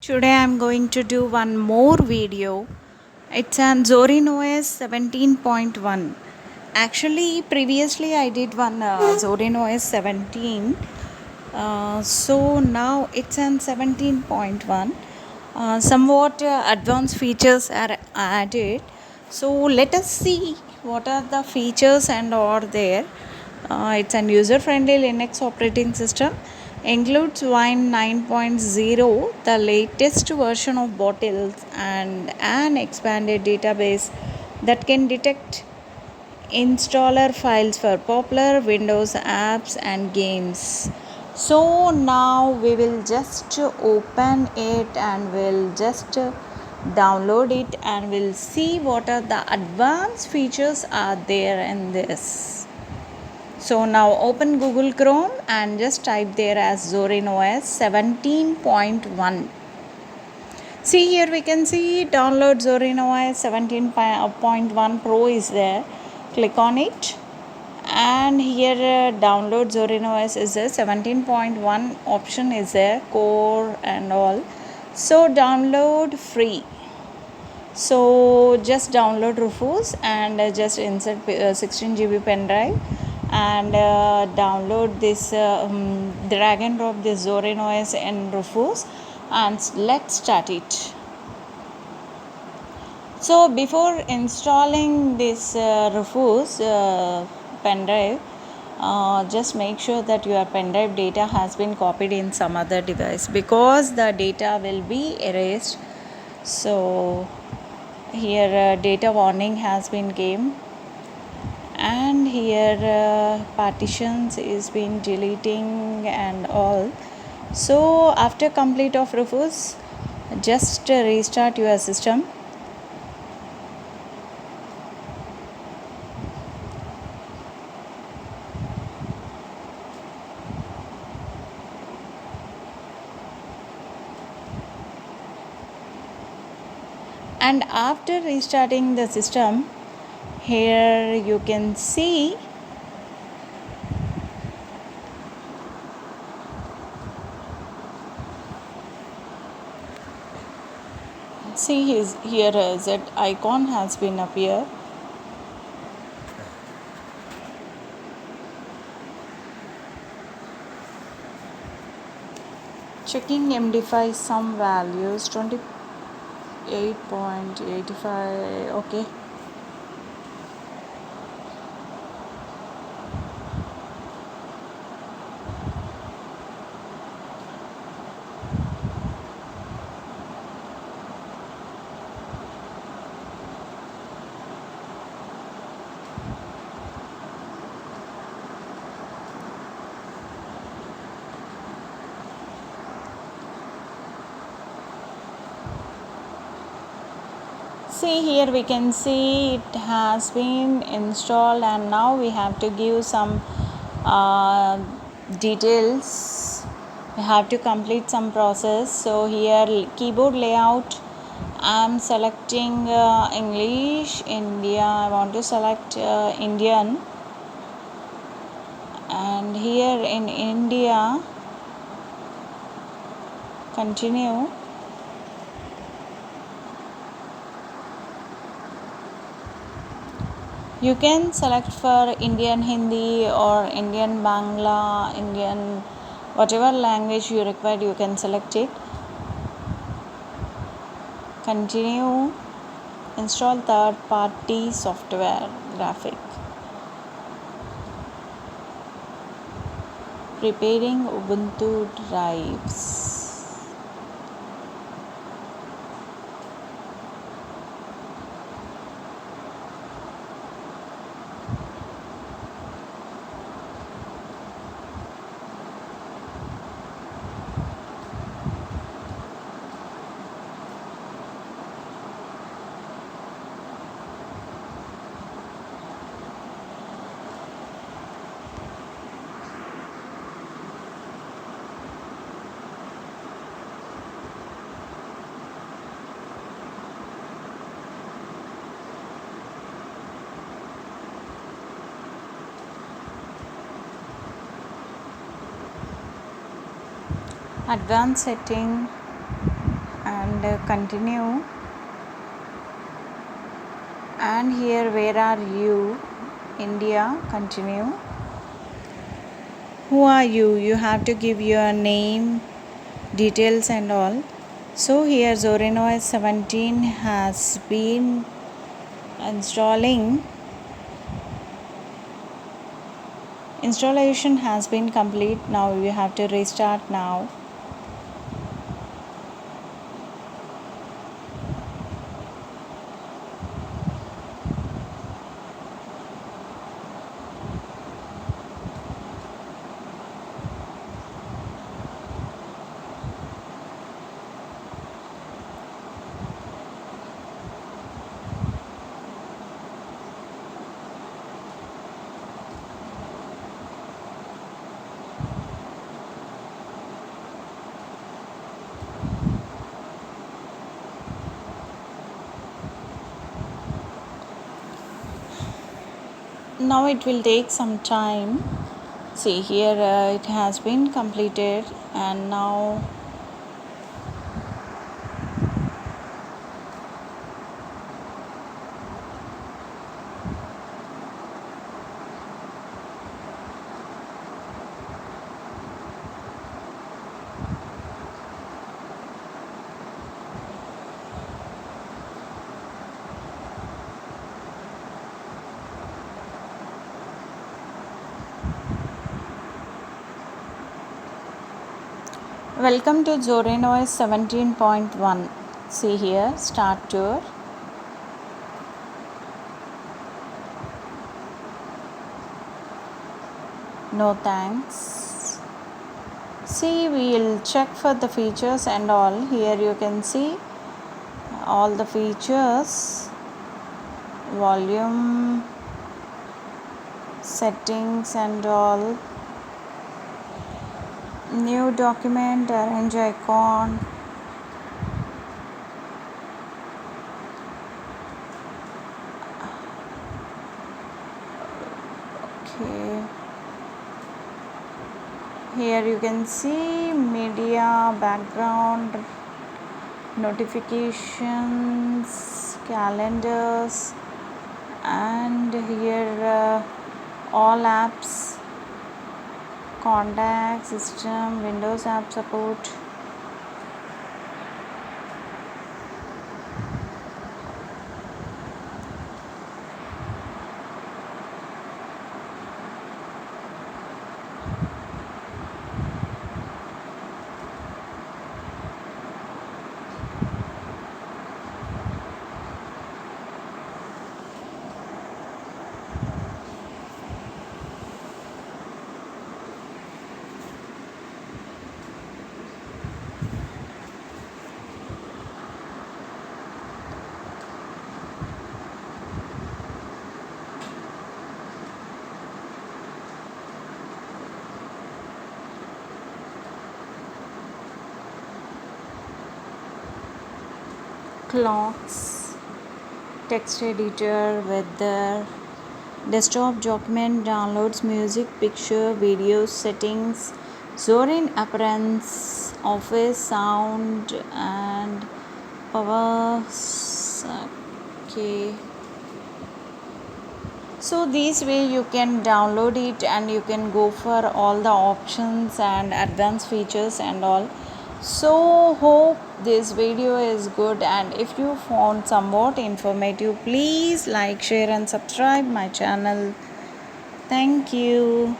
Today I'm going to do one more video. It's on Zorin OS 17.1. Actually, previously I did one Zorin OS 17. So now it's on 17.1. Somewhat advanced features are added. So let us see what are the features and are there. It's an user-friendly Linux operating system. Includes Wine 9.0, the latest version of bottles, and an expanded database that can detect installer files for popular Windows apps and games. So now we will just open it and we'll just download it and we'll see what are the advanced features are there in this. So now open Google Chrome and just type there as Zorin OS 17.1. See here we can see download Zorin OS 17.1 Pro is there. Click on it and here download Zorin OS is there. 17.1 option is there, core and all. So download free. So just download Rufus and just insert 16 GB pen drive and download this drag and drop this Zorin OS and Rufus and let's start it. So before installing this Rufus pen drive, just make sure that your pen drive data has been copied in some other device because the data will be erased. So here data warning has been given and here partitions is been deleting and all. So after complete of Rufus, just restart your system. And after restarting the system, here you can see here Z icon has been appear. Checking MD5 some values 28.85. okay. See here we can see it has been installed and now we have to give some details. We have to complete some process. So here keyboard layout, I'm selecting English, India. I want to select Indian, and here in India continue. You can select for Indian Hindi or Indian Bangla, Indian whatever language you require, you can select it. Continue. Install third party software graphic. Preparing Ubuntu drives. Advanced setting, continue. And here, where are you? India, continue. Who are you? You have to give your name, details and all. So here Zorin OS 17 has been installation has been complete. Now you have to restart now. Now it will take some time. See here, it has been completed, and now welcome to Zorin OS 17.1. See here, start tour. No thanks. See, we'll check for the features and all. Here you can see all the features, volume, settings and all. New document, arrange icon. Okay. Here you can see media, background, notifications, calendars, and here all apps, contact, system, Windows app support. Clocks, text editor, weather, desktop document, downloads, music, picture, videos, settings, Zorin appearance, office, sound and power. Okay, so this way you can download it and you can go for all the options and advanced features and all. So hope this video is good, and if you found somewhat informative, please like, share and subscribe my channel. Thank you.